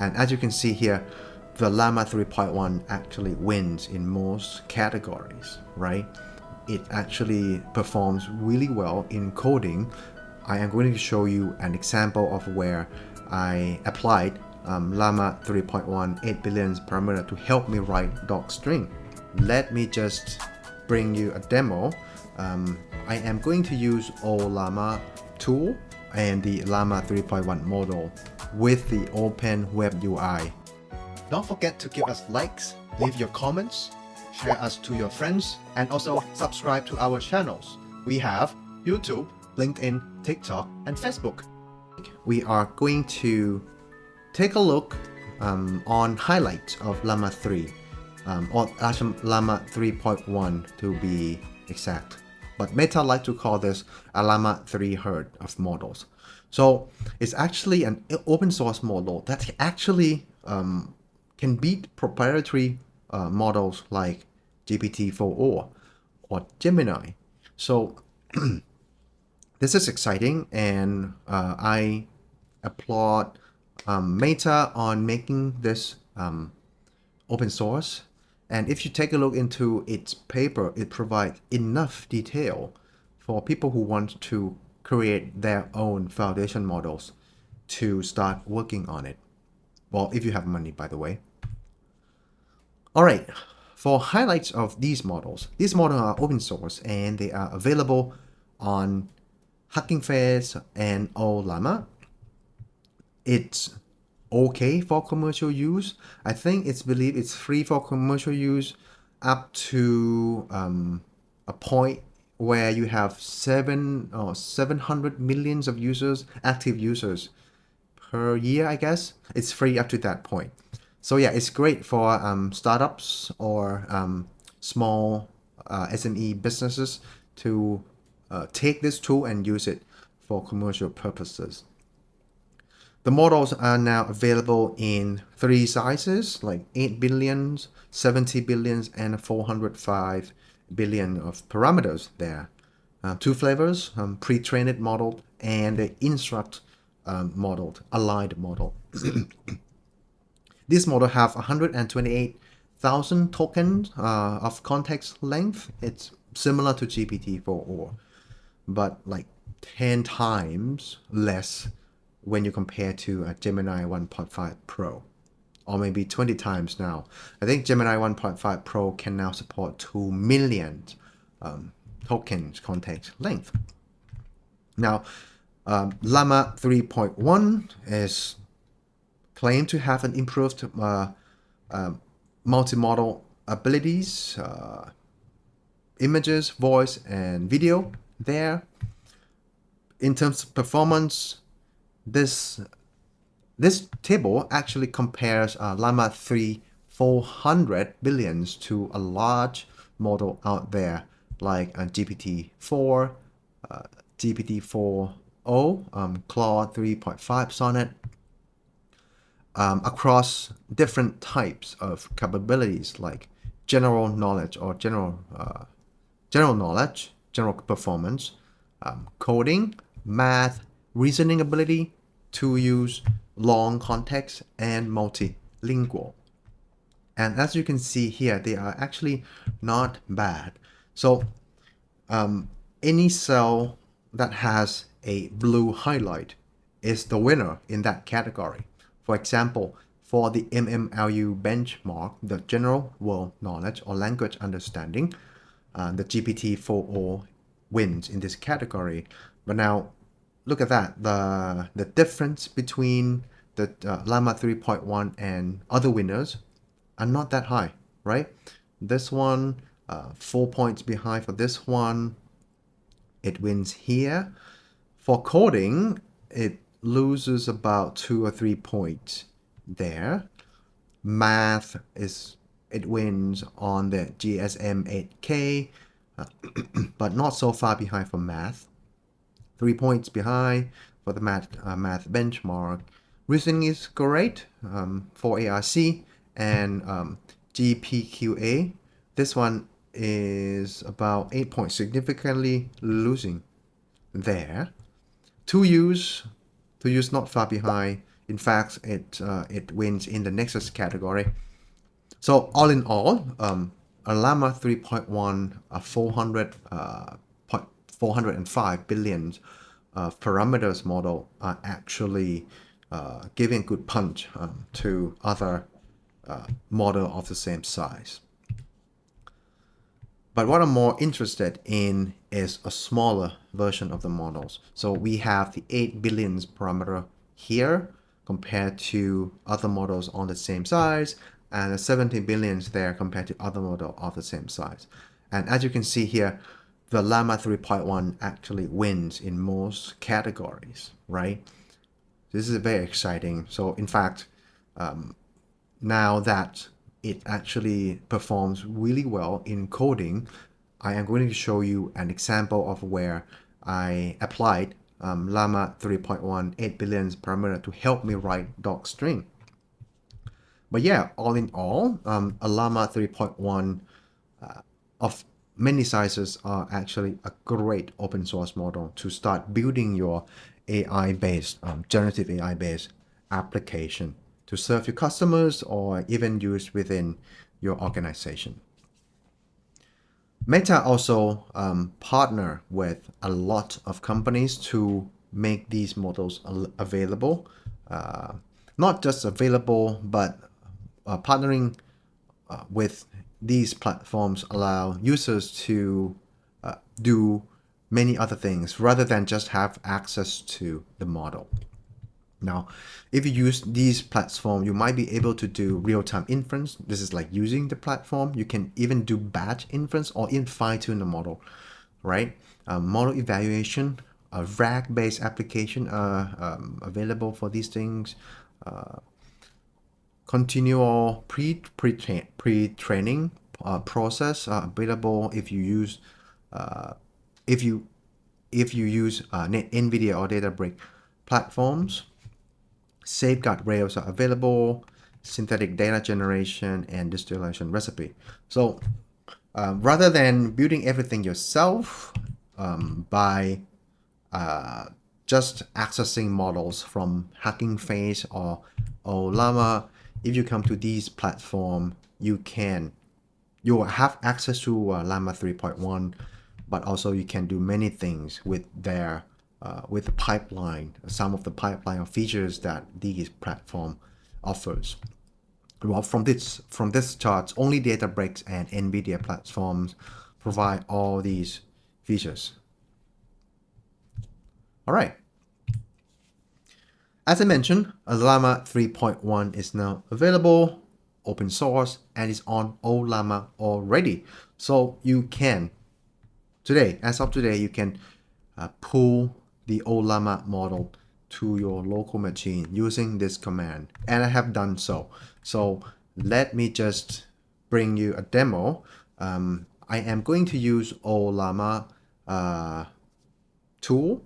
And as you can see here, the Llama 3.1 actually wins in most categories, right? It actually performs really well in coding. I am going to show you an example of where I applied Llama 3.1 8 billion parameter to help me write docstring. Let me just bring you a demo. I am going to use Ollama tool and the Llama 3.1 model with the Open WebUI. Don't forget to give us likes, leave your comments, share us to your friends, and also subscribe to our channels. We have YouTube, LinkedIn, TikTok, and Facebook. We are going to take a look on highlights of Llama 3, or actually Llama 3.1 to be exact. But Meta like to call this a Llama 3 herd of models. So it's actually an open source model that actually can beat proprietary models like GPT-4 or Gemini. So this is exciting, and I applaud Meta on making this open source. And if you take a look into its paper, it provides enough detail for people who want to create their own foundation models to start working on it. Well, if you have money, by the way. All right, for highlights of these models are open source and they are available on HackingFace and Ollama. It's okay for commercial use. I think it's believed it's free for commercial use up to a point where you have 700 millions of users, active users per year, I guess. It's free up to that point. So yeah, it's great for startups or small SME businesses to take this tool and use it for commercial purposes. The models are now available in 3 sizes, like 8 billion, 70 billion, and 405 billion of parameters there. 2 flavors, pre-trained model and the instruct modeled, aligned model. This model have 128,000 tokens of context length. It's similar to GPT-4, but like 10 times less when you compare to a Gemini 1.5 Pro, or maybe 20 times now. I think Gemini 1.5 Pro can now support 2 million tokens context length. Now, Llama 3.1 is claimed to have an improved multimodal abilities, images, voice, and video there. In terms of performance, this table actually compares Llama 3 400 billions to a large model out there like GPT-4, GPT-4 Claude 3.5 Sonnet, across different types of capabilities like general knowledge or general knowledge, general performance, coding, math, reasoning ability, to use long context, and multilingual. And as you can see here, they are actually not bad. So any cell that has a blue highlight is the winner in that category. For example, for the MMLU benchmark, the general world knowledge or language understanding, the GPT-4 wins in this category. But now, look at that. The difference between the Llama 3.1 and other winners are not that high, right? This one, 4 points behind for this one. It wins here. For coding, it loses about 2 or 3 points there. Math it wins on the GSM 8K, but not so far behind for math. 3 points behind for the math benchmark. Reasoning is great for ARC and GPQA. This one is about 8 points, significantly losing there. To use not far behind In fact, it wins in the Nexus category. So all in all, Ollama 3.1, 405 billion parameters model are actually giving good punch to other model of the same size. But what I'm more interested in is a smaller version of the models. So we have the 8 billion parameter here compared to other models on the same size, and the 17 billions there compared to other model of the same size. And as you can see here, the Llama 3.1 actually wins in most categories, right? This is very exciting. So in fact, now that it actually performs really well in coding, I am going to show you an example of where I applied Llama 3.1 8 billion parameter to help me write docstring. But yeah, all in all, a Llama 3.1 of many sizes are actually a great open source model to start building your AI-based, generative AI-based application to serve your customers or even use within your organization. Meta also partner with a lot of companies to make these models available. Not just available, but partnering with these platforms allow users to do many other things rather than just have access to the model. Now, if you use these platforms, you might be able to do real-time inference. This is like using the platform. You can even do batch inference or even fine-tune the model, right? Model evaluation, a RAG-based application are available for these things. Continual pre-training process are available if you use NVIDIA or Databricks platforms. Safeguard rails are available, synthetic data generation, and distillation recipe. So rather than building everything yourself by just accessing models from HackingFace or Llama, if you come to these platforms, you will have access to Llama 3.1, but also you can do many things with their with the pipeline, some of the pipeline of features that these platform offers. Well, from this chart, only Databricks and NVIDIA platforms provide all these features. All right. As I mentioned, Llama 3.1 is now available, open source, and is on Ollama already. So you can, as of today, you can pull the Ollama model to your local machine using this command, and I have done so. So let me just bring you a demo. I am going to use Ollama tool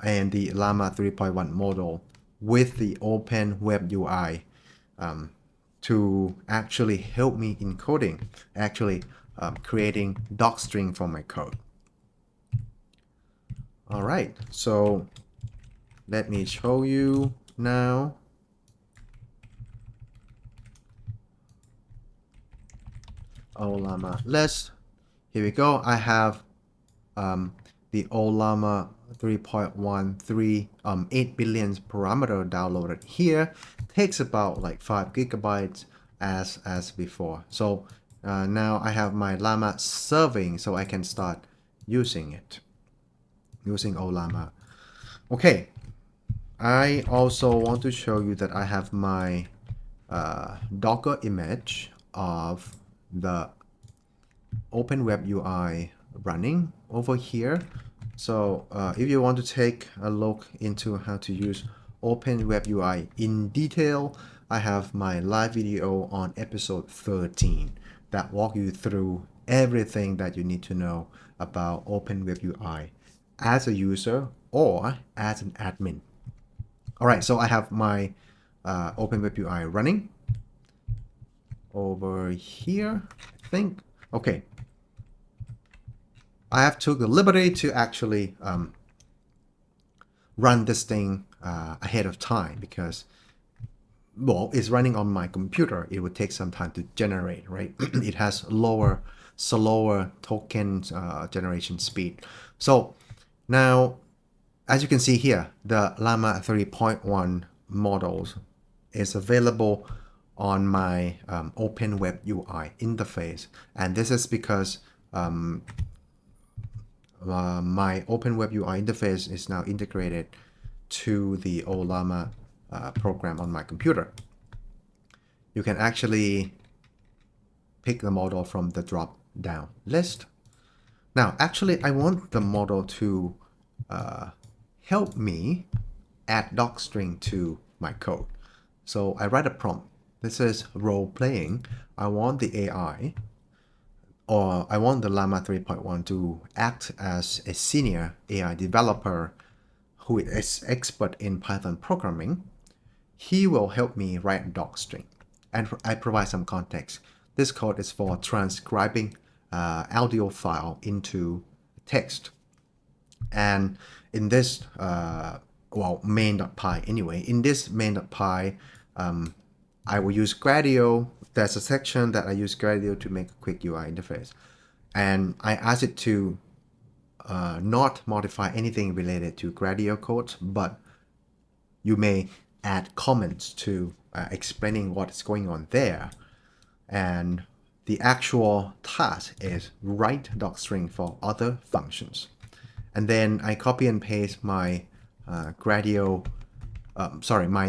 and the Llama 3.1 model with the Open WebUI to actually help me in coding, creating docstring for my code. All right, so let me show you now. Ollama list. Here we go. I have the Ollama 3.13 8 billion parameter downloaded here. Takes about like 5 gigabytes as before. So now I have my Llama serving, so I can start using it. Using Ollama. Okay, I also want to show you that I have my Docker image of the Open WebUI running over here. So if you want to take a look into how to use Open WebUI in detail, I have my live video on episode 13 that walk you through everything that you need to know about Open WebUI as a user or as an admin. All right, so I have my Open WebUI running over here, I think. Okay, I have took the liberty to actually run this thing ahead of time because, well, it's running on my computer. It would take some time to generate, right? It has slower token generation speed. So now, as you can see here, the Llama 3.1 models is available on my Open WebUI interface, and this is because my Open WebUI interface is now integrated to the Ollama program on my computer. You can actually pick the model from the drop-down list. Now, actually, I want the model to help me add docstring to my code. So I write a prompt. This is role-playing. I want the AI, or I want the Llama 3.1 to act as a senior AI developer who is expert in Python programming. He will help me write docstring, and I provide some context. This code is for transcribing audio file into text. And in this, main.py anyway, in this main.py, I will use Gradio. There's a section that I use Gradio to make a quick UI interface. And I ask it to not modify anything related to Gradio code, but you may add comments to explaining what is going on there. And the actual task is write docstring for other functions. And then I copy and paste my my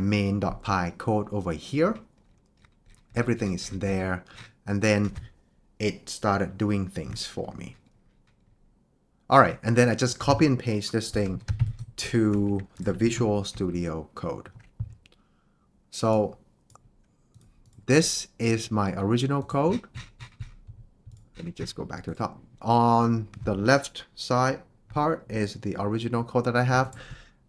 main.py code over here. Everything is there. And then it started doing things for me. All right, and then I just copy and paste this thing to the Visual Studio Code. So this is my original code. Let me just go back to the top. On the left side part is the original code that I have,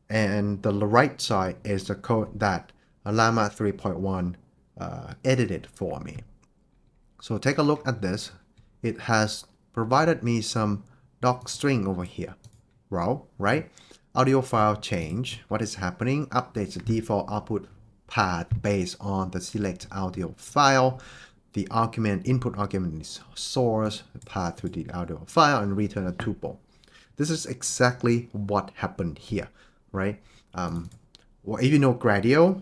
and the right side is the code that Llama 3.1 edited for me. So take a look at this. It has provided me some docstring over here. Well, right? Audio file change. What is happening? Updates the default output path based on the select audio file. The argument, input argument is source, path to the audio file, and return a tuple. This is exactly what happened here, right? Well, if you know Gradio,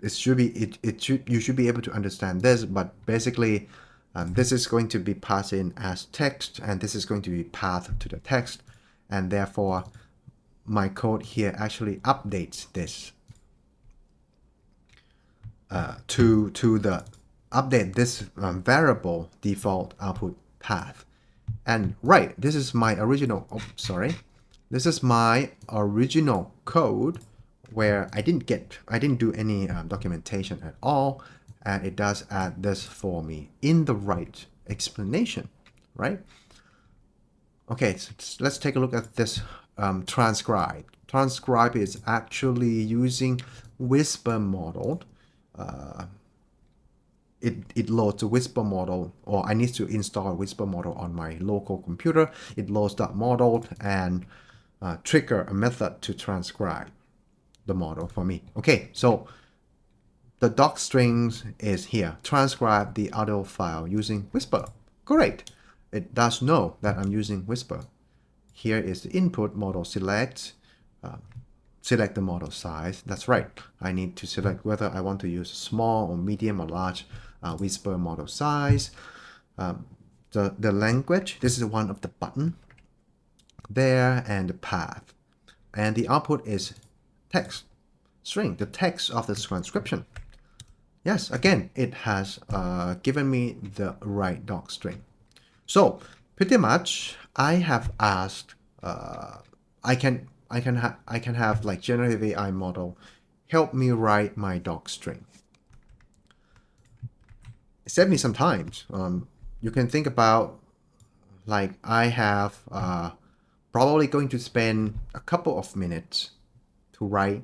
you should be able to understand this, but basically this is going to be passed in as text, and this is going to be pathed to the text, and therefore my code here actually updates this to the update this variable default output path. And right, this is my original, this is my original code where I didn't do any documentation at all, and it does add this for me in the right explanation, right? Okay, so let's take a look at this transcribe. Transcribe is actually using Whisper model. It loads a Whisper model, or I need to install a Whisper model on my local computer. It loads that model and trigger a method to transcribe the model for me. Okay, so the docstrings is here. Transcribe the audio file using Whisper. Great. It does know that I'm using Whisper. Here is the input model select. Select the model size. That's right. I need to select whether I want to use small or medium or large Whisper model size. The language, this is one of the button there, and the path. And the output is text string, the text of the transcription. Yes, again, it has given me the right docstring. So pretty much, I have asked, I can have like generative AI model help me write my docstring. It saved me some time. You can think about, like, I have probably going to spend a couple of minutes to write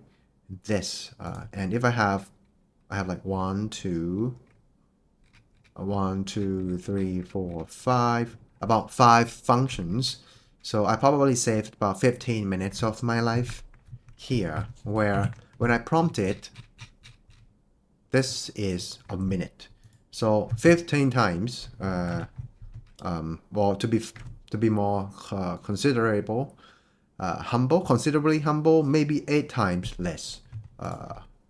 this, and if I have like 1, 2, 3, 4, 5, about 5 functions. So I probably saved about 15 minutes of my life. here where when I prompt it, this is a minute. So 15 times, well, to be more considerably humble, maybe 8 times less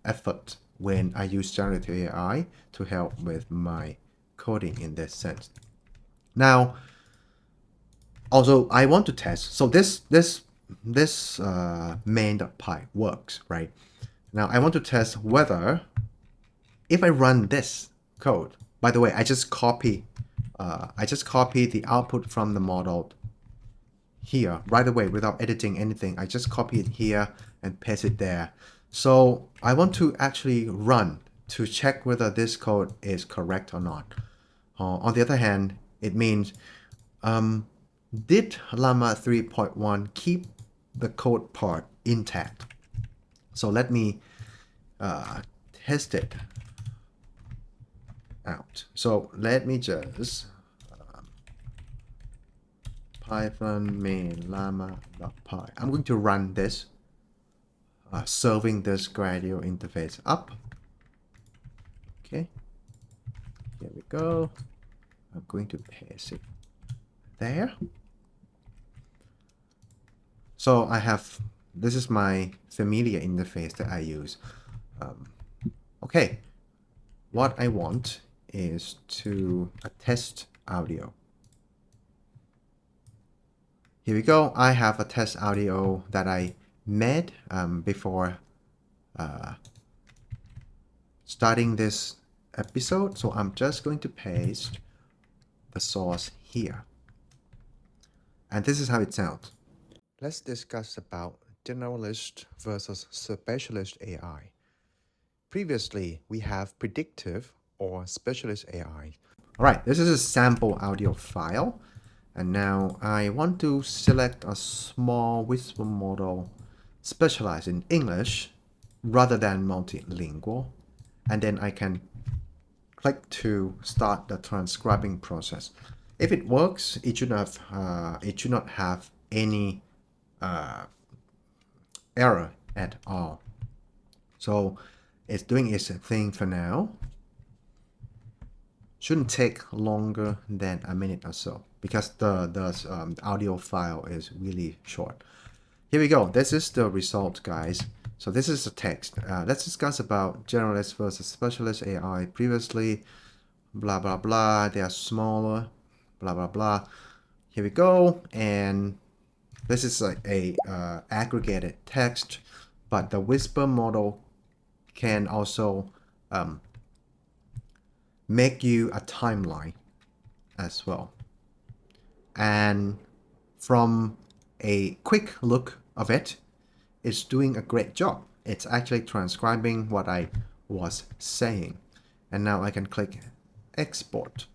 effort when I use generative AI to help with my coding in this sense. Now, also I want to test. So this main.py works, right? Now I want to test whether if I run this code. By the way, I just copy the output from the model here right away without editing anything. I just copy it here and paste it there. So I want to actually run to check whether this code is correct or not. On the other hand, it means did Llama 3.1 keep the code part intact? So let me test it out. So let me just Python main llama.py. I'm going to run this, serving this gradual interface up. Okay, here we go. I'm going to paste it there. So I have, this is my familiar interface that I use. Okay, what I want is to test audio. Here we go. I have a test audio that I made before starting this episode. So I'm just going to paste the source here. And this is how it sounds. Let's discuss about generalist versus specialist AI. Previously, we have predictive or specialist AI. All right, this is a sample audio file. And now I want to select a small whisper model specialized in English rather than multilingual. And then I can click to start the transcribing process. If it works, it should not have any error at all. So it's doing its thing for now. Shouldn't take longer than a minute or so because the audio file is really short. Here we go. This is the result, guys. So this is the text. Let's discuss about generalist versus specialist AI. Previously, blah, blah, blah. They are smaller, blah, blah, blah. Here we go. And this is like a aggregated text, but the whisper model can also make you a timeline as well. And from a quick look of it, it's doing a great job. It's actually transcribing what I was saying. And now I can click export.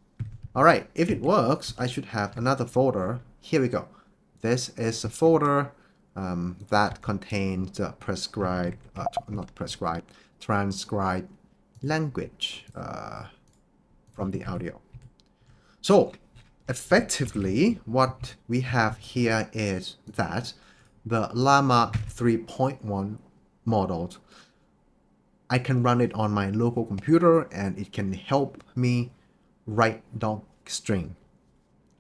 All right, if it works, I should have another folder. Here we go. This is a folder that contains the transcribed language from the audio. So effectively, what we have here is that the Llama 3.1 model, I can run it on my local computer and it can help me write docstring.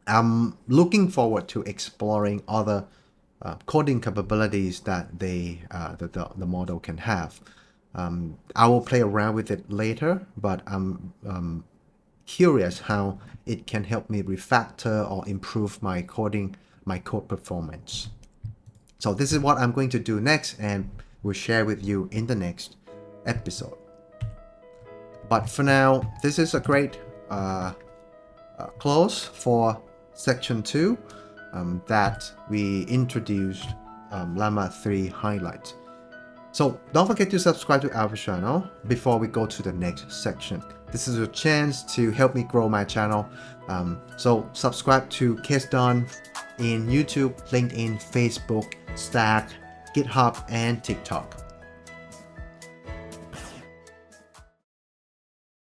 I'm looking forward to exploring other coding capabilities that the model can have. I will play around with it later, but I'm curious how it can help me refactor or improve my code performance. So this is what I'm going to do next, and we'll share with you in the next episode. But for now, this is a great close for section 2 that we introduced Llama 3 highlights. So don't forget to subscribe to our channel before we go to the next section. This is a chance to help me grow my channel. So subscribe to Keston in YouTube, LinkedIn, Facebook, Stack, GitHub, and TikTok.